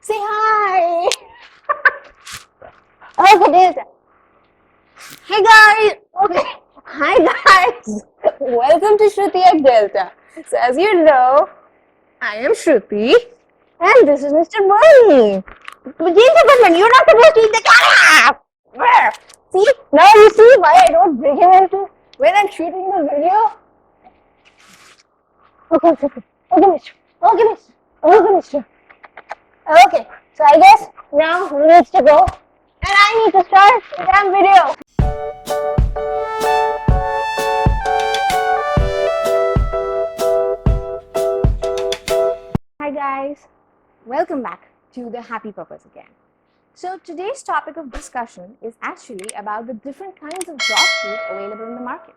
Say hi. Okay, Delta. Hey guys. Okay. Hi guys. Welcome to Shruti at Delta. So as you know, I am Shruti and this is Mr. Bernie. Gentlemen, you're not supposed to eat the camera. Where? See? Now you see why I don't bring him into when I'm shooting the video. Okay, mister. Okay, mister. Okay, mister. Okay, so I guess now he needs to go and I need to start the damn video. Hi guys, welcome back to the Happy Puppers again. So today's topic of discussion is actually about the different kinds of dog food available in the market.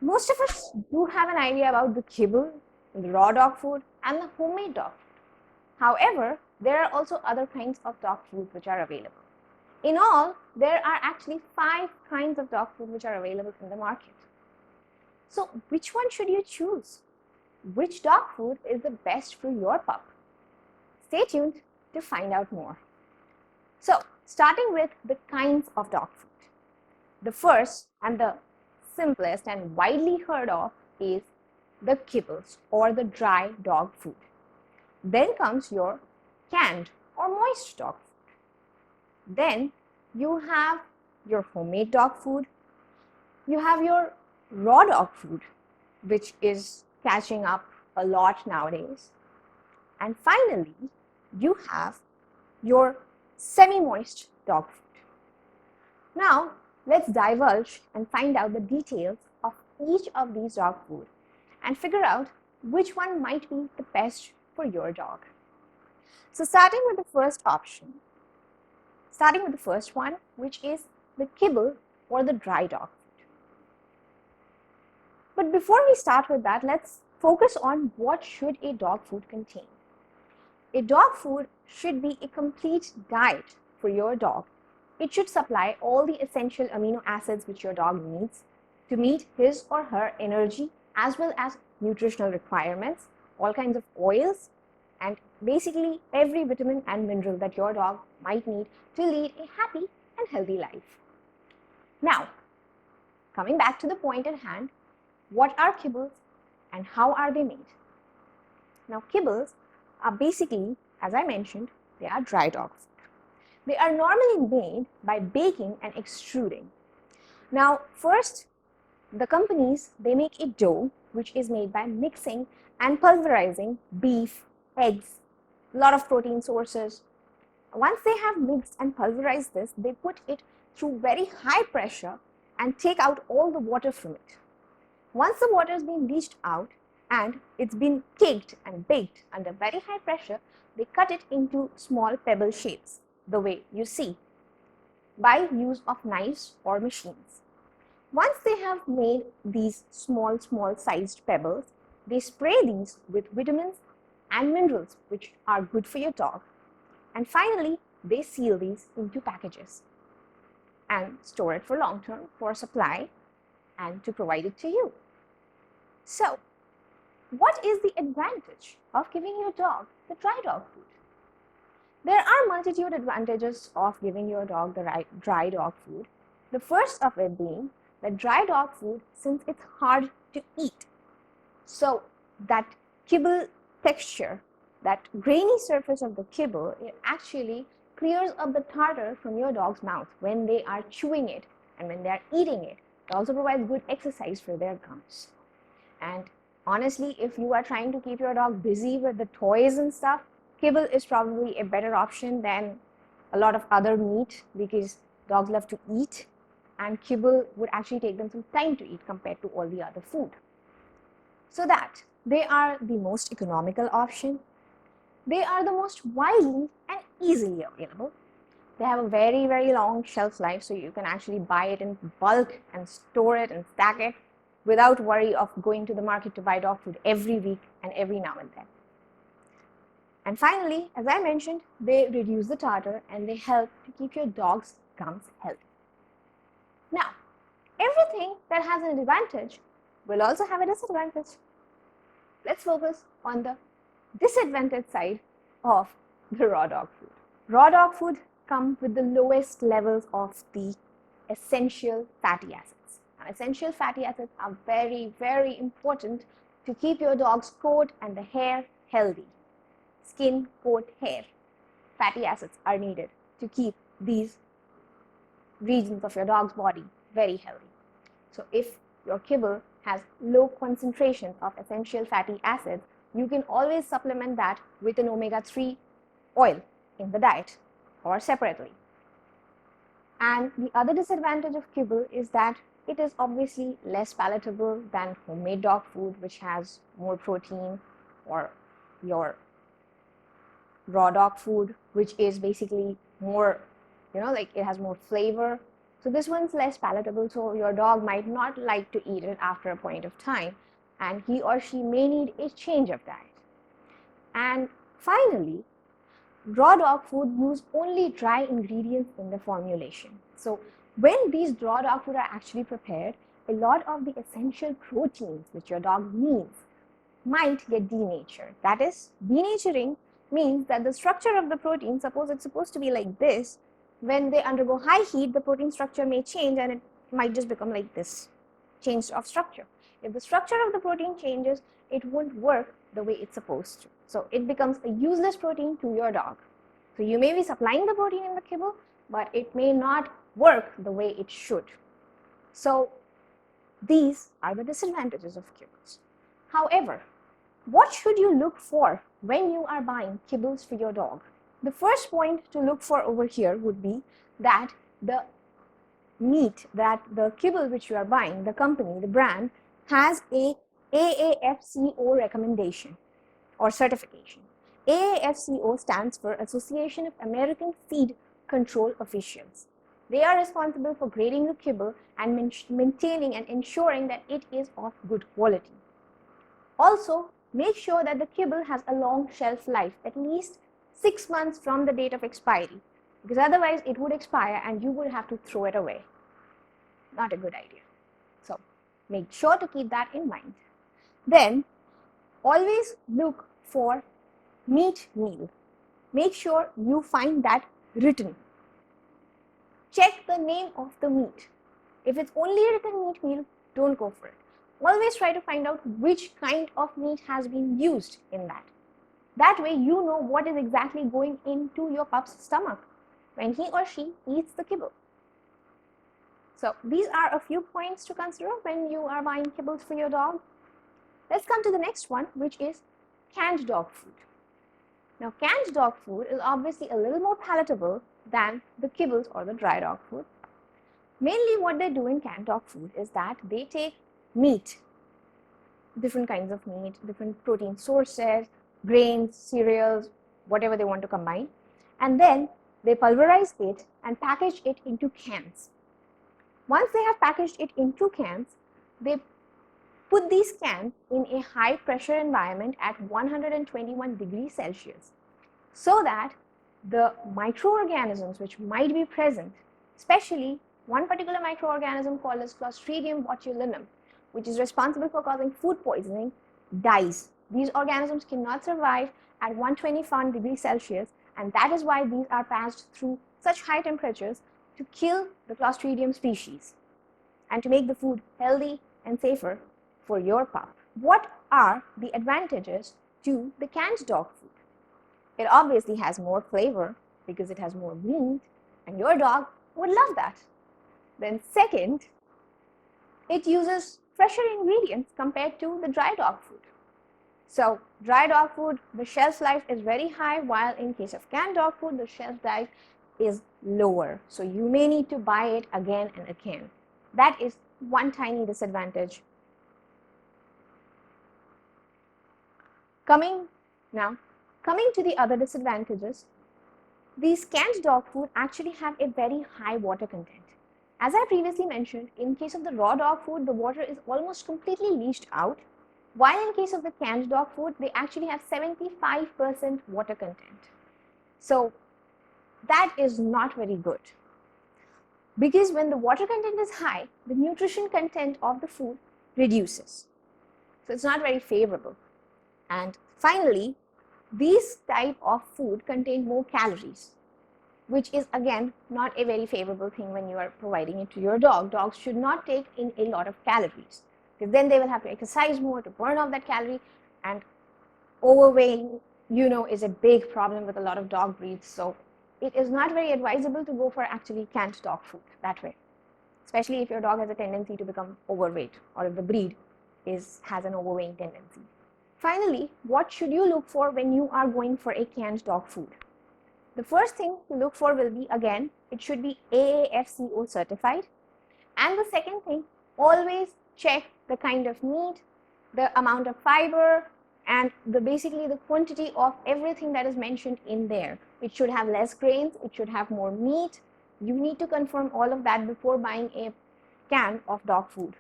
Most of us do have an idea about the kibble, the raw dog food and the homemade dog food. However, there are also other kinds of dog food which are available. In all, there are actually 5 kinds of dog food which are available in the market. So, which one should you choose? Which dog food is the best for your pup? Stay tuned to find out more. So, starting with the kinds of dog food. The first and the simplest and widely heard of is the kibbles or the dry dog food. Then comes your canned or moist dog food. Then you have your homemade dog food. You have your raw dog food, which is catching up a lot nowadays. And finally, you have your semi-moist dog food. Now, let's divulge and find out the details of each of these dog food and figure out which one might be the best for your dog. So starting with the first option, starting with the first one, which is the kibble or the dry dog food. But before we start with that, let's focus on what should a dog food contain. A dog food should be a complete diet for your dog. It should supply all the essential amino acids which your dog needs to meet his or her energy as well as nutritional requirements, all kinds of oils, and basically every vitamin and mineral that your dog might need to lead a happy and healthy life. Now, coming back to the point at hand, what are kibbles and how are they made? Now, kibbles are basically, as I mentioned, they are dry dog food. They are normally made by baking and extruding. Now, first, the companies, they make a dough which is made by mixing and pulverizing beef, eggs, a lot of protein sources. Once they have mixed and pulverized this, they put it through very high pressure and take out all the water from it. Once the water has been leached out and it's been caked and baked under very high pressure, they cut it into small pebble shapes, the way you see, by use of knives or machines. Once they have made these small sized pebbles, they spray these with vitamins and minerals which are good for your dog. And finally, they seal these into packages and store it for long term for supply and to provide it to you. So, what is the advantage of giving your dog the dry dog food? There are multitude advantages of giving your dog the dry dog food. The first of it being that dry dog food, since it's hard to eat, so that kibble texture, that grainy surface of the kibble, it actually clears up the tartar from your dog's mouth when they are chewing it and when they are eating it. It also provides good exercise for their gums. And honestly, if you are trying to keep your dog busy with the toys and stuff, kibble is probably a better option than a lot of other meat because dogs love to eat and kibble would actually take them some time to eat compared to all the other food. So that they are the most economical option. They are the most widely and easily available. They have a very long shelf life, so you can actually buy it in bulk and store it and stack it without worry of going to the market to buy dog food every week and every now and then. And finally, as I mentioned, they reduce the tartar and they help to keep your dog's gums healthy. Now, everything that has an advantage will also have a disadvantage. Let's focus on the disadvantage side of the raw dog food. Raw dog food comes with the lowest levels of the essential fatty acids. Now, essential fatty acids are very, very important to keep your dog's coat and the hair healthy. Skin, coat, hair. Fatty acids are needed to keep these regions of your dog's body very healthy. So if your kibble has low concentrations of essential fatty acids, you can always supplement that with an omega-3 oil in the diet or separately. And the other disadvantage of kibble is that it is obviously less palatable than homemade dog food, which has more protein, or your raw dog food, which is basically more, like it has more flavor. So this one's less palatable, so your dog might not like to eat it after a point of time, and he or she may need a change of diet. And finally, raw dog food use only dry ingredients in the formulation. So when these raw dog food are actually prepared, a lot of the essential proteins which your dog needs might get denatured. That is, denaturing means that the structure of the protein, suppose it's supposed to be like this, when they undergo high heat, the protein structure may change and it might just become like this, change of structure. If the structure of the protein changes, it won't work the way it's supposed to. So it becomes a useless protein to your dog. So you may be supplying the protein in the kibble, but it may not work the way it should. So these are the disadvantages of kibbles. However, what should you look for when you are buying kibbles for your dog? The first point to look for over here would be that the meat, that the kibble which you are buying, the company, the brand, has a AAFCO recommendation or certification. AAFCO stands for Association of American Feed Control Officials. They are responsible for grading the kibble and maintaining and ensuring that it is of good quality. Also, make sure that the kibble has a long shelf life, at least 6 months from the date of expiry, because otherwise it would expire and you would have to throw it away. Not a good idea. So make sure to keep that in mind. Then always look for meat meal. Make sure you find that written. Check the name of the meat. If it's only written meat meal, don't go for it. Always try to find out which kind of meat has been used in that. That way you know what is exactly going into your pup's stomach when he or she eats the kibble. So these are a few points to consider when you are buying kibbles for your dog. Let's come to the next one, which is canned dog food. Now, canned dog food is obviously a little more palatable than the kibbles or the dry dog food. Mainly what they do in canned dog food is that they take meat, different kinds of meat, different protein sources, grains, cereals, whatever they want to combine, and then they pulverize it and package it into cans. Once they have packaged it into cans, they put these cans in a high pressure environment at 121 degrees Celsius so that the microorganisms which might be present, especially one particular microorganism called as Clostridium botulinum, which is responsible for causing food poisoning, dies. These organisms cannot survive at 121 degrees Celsius, and that is why these are passed through such high temperatures to kill the Clostridium species and to make the food healthy and safer for your pup. What are the advantages to the canned dog food? It obviously has more flavor because it has more meat, and your dog would love that. Then second, it uses fresher ingredients compared to the dry dog food. So dry dog food, the shelf life is very high, while in case of canned dog food, the shelf life is lower. So you may need to buy it again and again. That is one tiny disadvantage. Coming to the other disadvantages, these canned dog food actually have a very high water content. As I previously mentioned, in case of the raw dog food, the water is almost completely leached out, while in case of the canned dog food, they actually have 75% water content. So that is not very good, because when the water content is high, the nutrition content of the food reduces. So it's not very favorable. And finally, These type of food contain more calories, which is again not a very favorable thing when you are providing it to your dog. Dogs should not take in a lot of calories, because then they will have to exercise more to burn off that calorie, and overweighing, is a big problem with a lot of dog breeds. So it is not very advisable to go for actually canned dog food that way, especially if your dog has a tendency to become overweight, or if the breed has an overweighing tendency. Finally, what should you look for when you are going for a canned dog food? The first thing to look for will be, again, it should be AAFCO certified. And the second thing, always check the kind of meat, the amount of fiber, and basically the quantity of everything that is mentioned in there. It should have less grains, it should have more meat. You need to confirm all of that before buying a can of dog food.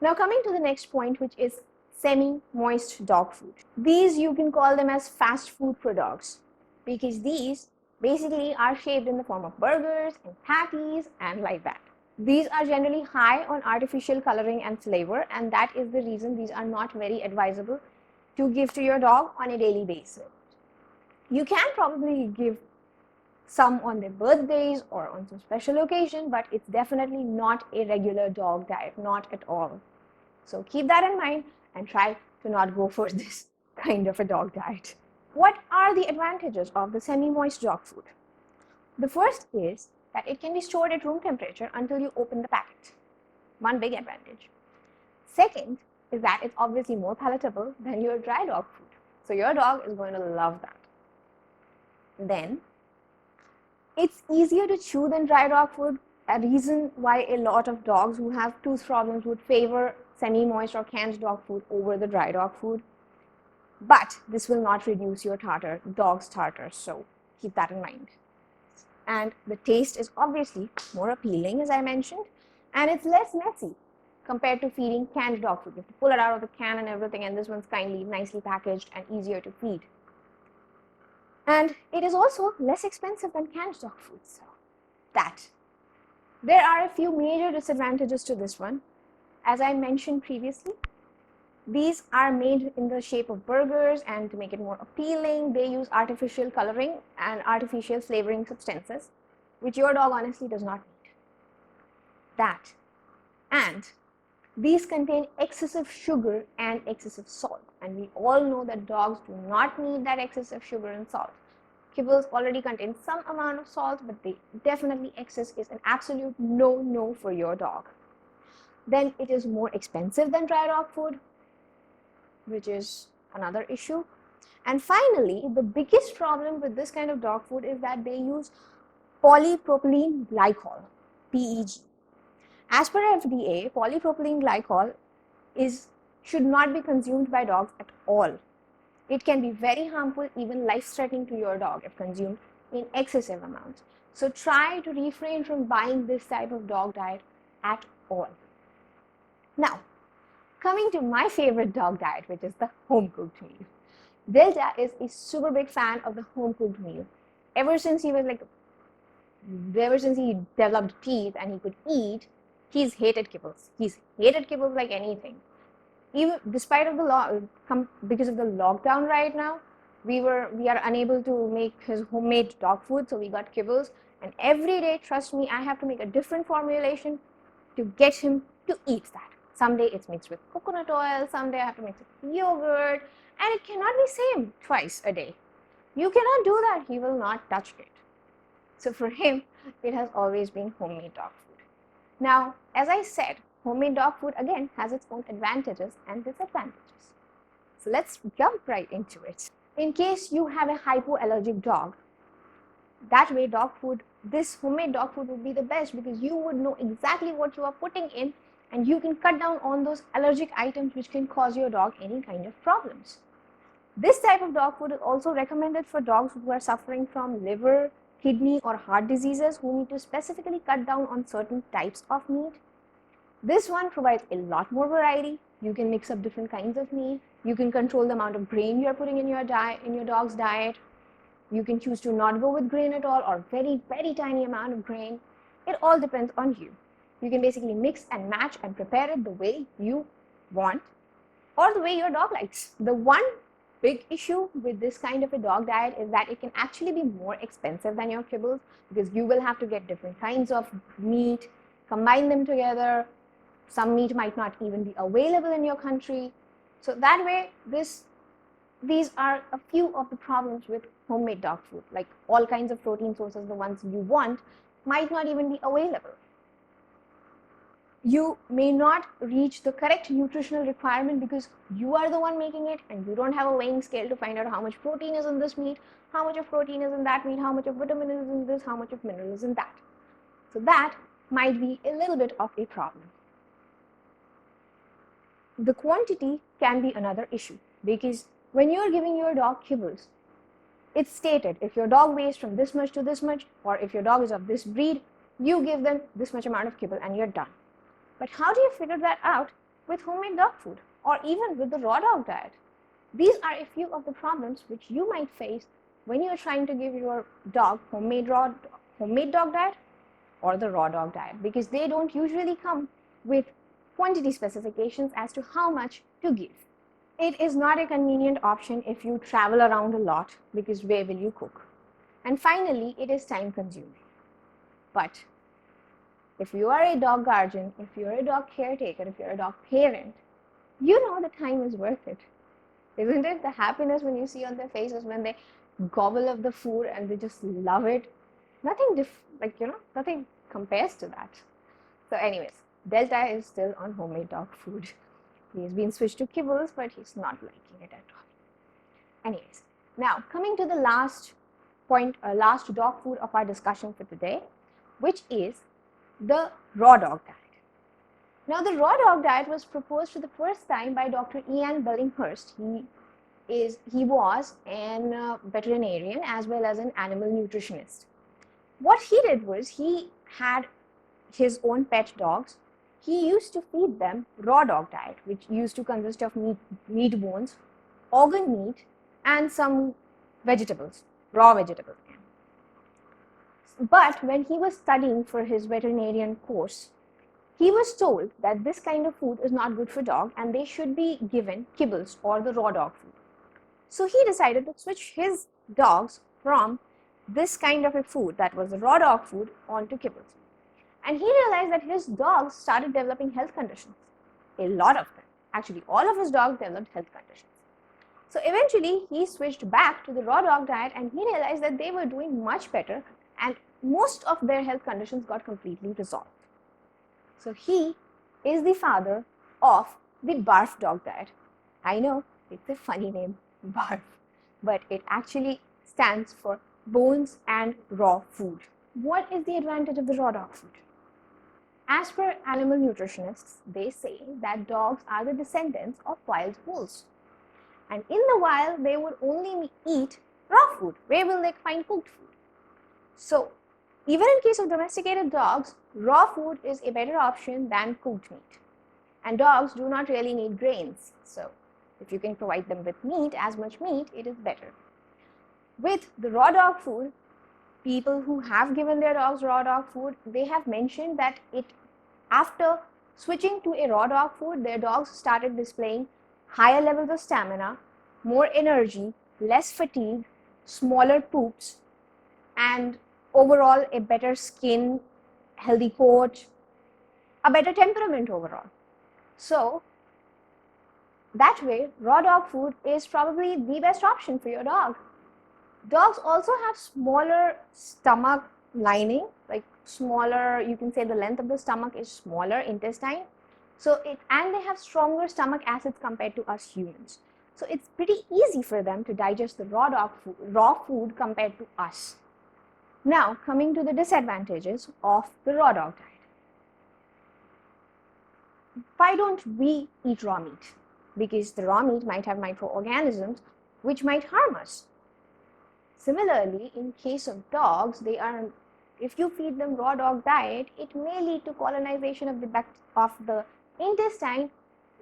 Now coming to the next point, which is semi-moist dog food. These, you can call them as fast food for dogs, because these basically are shaped in the form of burgers and patties and like that. These are generally high on artificial coloring and flavor, and that is the reason these are not very advisable to give to your dog on a daily basis. You can probably give some on their birthdays or on some special occasion, but it's definitely not a regular dog diet, not at all. So keep that in mind and try to not go for this kind of a dog diet. What are the advantages of the semi-moist dog food? The first is that it can be stored at room temperature until you open the packet. One big advantage. Second is that it's obviously more palatable than your dry dog food. So your dog is going to love that. Then, it's easier to chew than dry dog food, a reason why a lot of dogs who have tooth problems would favor semi-moist or canned dog food over the dry dog food. But this will not reduce your dog's tartar, so keep that in mind. And the taste is obviously more appealing, as I mentioned, and it's less messy compared to feeding canned dog food. You have to pull it out of the can and everything, and this one's nicely packaged and easier to feed. And it is also less expensive than canned dog food. So there are a few major disadvantages to this one. As I mentioned previously, these are made in the shape of burgers, and to make it more appealing, they use artificial coloring and artificial flavoring substances, which your dog honestly does not need. And these contain excessive sugar and excessive salt, and we all know that dogs do not need that excessive sugar and salt. Kibbles already contain some amount of salt, but definitely excess is an absolute no for your dog. Then it is more expensive than dry dog food, which is another issue. And finally, the biggest problem with this kind of dog food is that they use polypropylene glycol, PEG. As per FDA, polypropylene glycol should not be consumed by dogs at all. It can be very harmful, even life-threatening to your dog if consumed in excessive amounts. So try to refrain from buying this type of dog diet at all. Now, coming to my favorite dog diet, which is the home-cooked meal. Delta is a super big fan of the home-cooked meal. Ever since he developed teeth and he could eat, he's hated kibbles. He's hated kibbles like anything. Even despite of because of the lockdown right now, we are unable to make his homemade dog food, so we got kibbles. And every day, trust me, I have to make a different formulation to get him to eat that. Someday it's mixed with coconut oil, someday I have to mix it with yogurt, and it cannot be same twice a day. You cannot do that, he will not touch it. So for him, it has always been homemade dog food. Now, as I said, homemade dog food again has its own advantages and disadvantages. So let's jump right into it. In case you have a hypoallergic dog, that way this homemade dog food would be the best, because you would know exactly what you are putting in, and you can cut down on those allergic items which can cause your dog any kind of problems. This type of dog food is also recommended for dogs who are suffering from liver, kidney or heart diseases, who need to specifically cut down on certain types of meat. This one provides a lot more variety. You can mix up different kinds of meat. You can control the amount of grain you are putting in your dog's diet. You can choose to not go with grain at all, or very, very tiny amount of grain. It all depends on you. You can basically mix and match and prepare it the way you want or the way your dog likes. The one big issue with this kind of a dog diet is that it can actually be more expensive than your kibbles, because you will have to get different kinds of meat, combine them together. Some meat might not even be available in your country. So that way, these are a few of the problems with homemade dog food. Like all kinds of protein sources, the ones you want, might not even be available. You may not reach the correct nutritional requirement because you are the one making it and you don't have a weighing scale to find out how much protein is in this meat, how much of protein is in that meat, how much of vitamin is in this, how much of mineral is in that. So that might be a little bit of a problem. The quantity can be another issue, because when you're giving your dog kibbles, it's stated if your dog weighs from this much to this much, or if your dog is of this breed, you give them this much amount of kibble and you're done. But how do you figure that out with homemade dog food or even with the raw dog diet? These are a few of the problems which you might face when you're trying to give your dog homemade dog diet or the raw dog diet, because they don't usually come with quantity specifications as to how much to give. It is not a convenient option if you travel around a lot, because where will you cook? And finally, it is time consuming. But if you are a dog guardian, if you're a dog caretaker, if you're a dog parent, you know the time is worth it. Isn't it? The happiness when you see on their faces when they gobble up the food and they just love it. Nothing compares to that. So anyways, Delta is still on homemade dog food. He's been switched to kibbles, but he's not liking it at all. Anyways, now coming to the last point, last dog food of our discussion for today, which is the raw dog diet. Now, the raw dog diet was proposed for the first time by Dr. Ian Bellinghurst. He was a veterinarian as well as an animal nutritionist. What he did was he had his own pet dogs. He used to feed them raw dog diet, which used to consist of meat bones, organ meat, and some vegetables, raw vegetables. But when he was studying for his veterinarian course, he was told that this kind of food is not good for dog and they should be given kibbles or the raw dog food. So he decided to switch his dogs from this kind of a food, that was the raw dog food, onto kibbles. And he realized that his dogs started developing health conditions. A lot of them. Actually, all of his dogs developed health conditions. So eventually, he switched back to the raw dog diet and he realized that they were doing much better and most of their health conditions got completely resolved. So he is the father of the barf dog diet. I know, it's a funny name, barf, but it actually stands for bones and raw food. What is the advantage of the raw dog food? As per animal nutritionists, they say that dogs are the descendants of wild bulls. And in the wild, they would only eat raw food. Where will they find cooked food? So, even in case of domesticated dogs, raw food is a better option than cooked meat. And dogs do not really need grains. So, if you can provide them with meat, as much meat, it is better. With the raw dog food, people who have given their dogs raw dog food, they have mentioned that after switching to a raw dog food, their dogs started displaying higher levels of stamina, more energy, less fatigue, smaller poops, and overall a better skin, healthy coat, a better temperament overall. So that way, raw dog food is probably the best option for your dog. Dogs also have smaller stomach lining, like smaller, you can say the length of the stomach is smaller, intestine. And they have stronger stomach acids compared to us humans. So it's pretty easy for them to digest the raw food compared to us. Now, coming to the disadvantages of the raw dog diet. Why don't we eat raw meat? Because the raw meat might have microorganisms which might harm us. Similarly, in case of dogs, if you feed them raw dog diet, it may lead to colonization of the intestine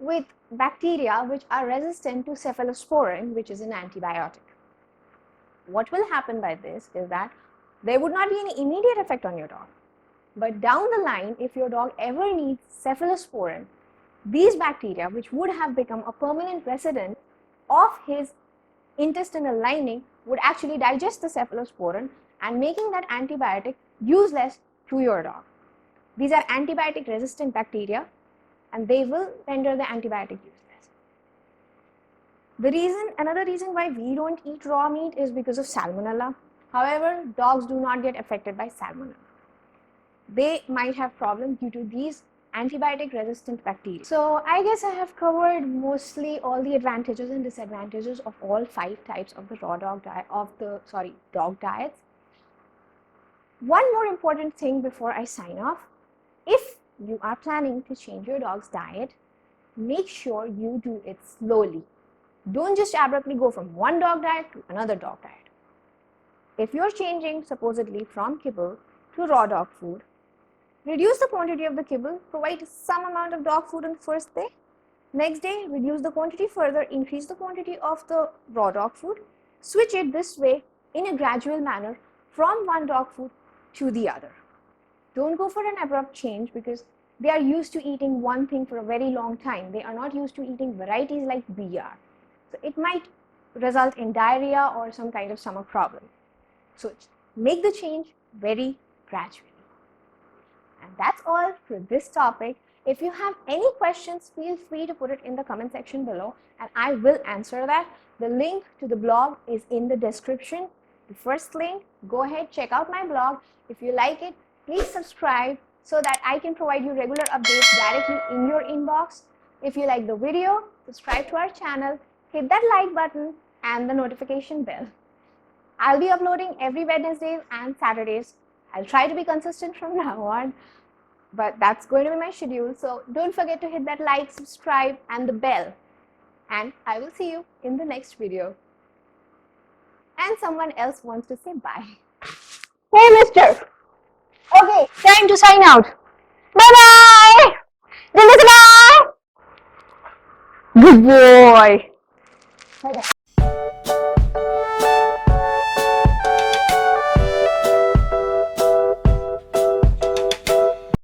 with bacteria which are resistant to cephalosporin, which is an antibiotic. What will happen by this is that there would not be any immediate effect on your dog. But down the line, if your dog ever needs cephalosporin, these bacteria, which would have become a permanent resident of his intestinal lining would actually digest the cephalosporin and making that antibiotic useless to your dog. These are antibiotic resistant bacteria and they will render the antibiotic useless. Another reason why we don't eat raw meat is because of salmonella. However, dogs do not get affected by salmonella. They might have problems due to these antibiotic resistant bacteria. So I guess I have covered mostly all the advantages and disadvantages of all 5 types of the dog diets. One more important thing before I sign off, if you are planning to change your dog's diet, make sure you do it slowly. Don't just abruptly go from one dog diet to another dog diet. If you're changing supposedly from kibble to raw dog food, reduce the quantity of the kibble, provide some amount of dog food on the first day. Next day, reduce the quantity further, increase the quantity of the raw dog food. Switch it this way in a gradual manner from one dog food to the other. Don't go for an abrupt change because they are used to eating one thing for a very long time. They are not used to eating varieties like we are. So it might result in diarrhea or some kind of stomach problem. So make the change very gradually. And that's all for this topic. If you have any questions, feel free to put it in the comment section below and I will answer that. The link to the blog is in the description. The first link, go ahead, check out my blog. If you like it, please subscribe so that I can provide you regular updates directly in your inbox. If you like the video, subscribe to our channel, hit that like button and the notification bell. I'll be uploading every Wednesdays and Saturdays. I'll try to be consistent from now on, but that's going to be my schedule. So don't forget to hit that like, subscribe and the bell. And I will see you in the next video. And someone else wants to say bye. Hey, mister. Okay, time to sign out. Bye-bye. Bye. Good boy.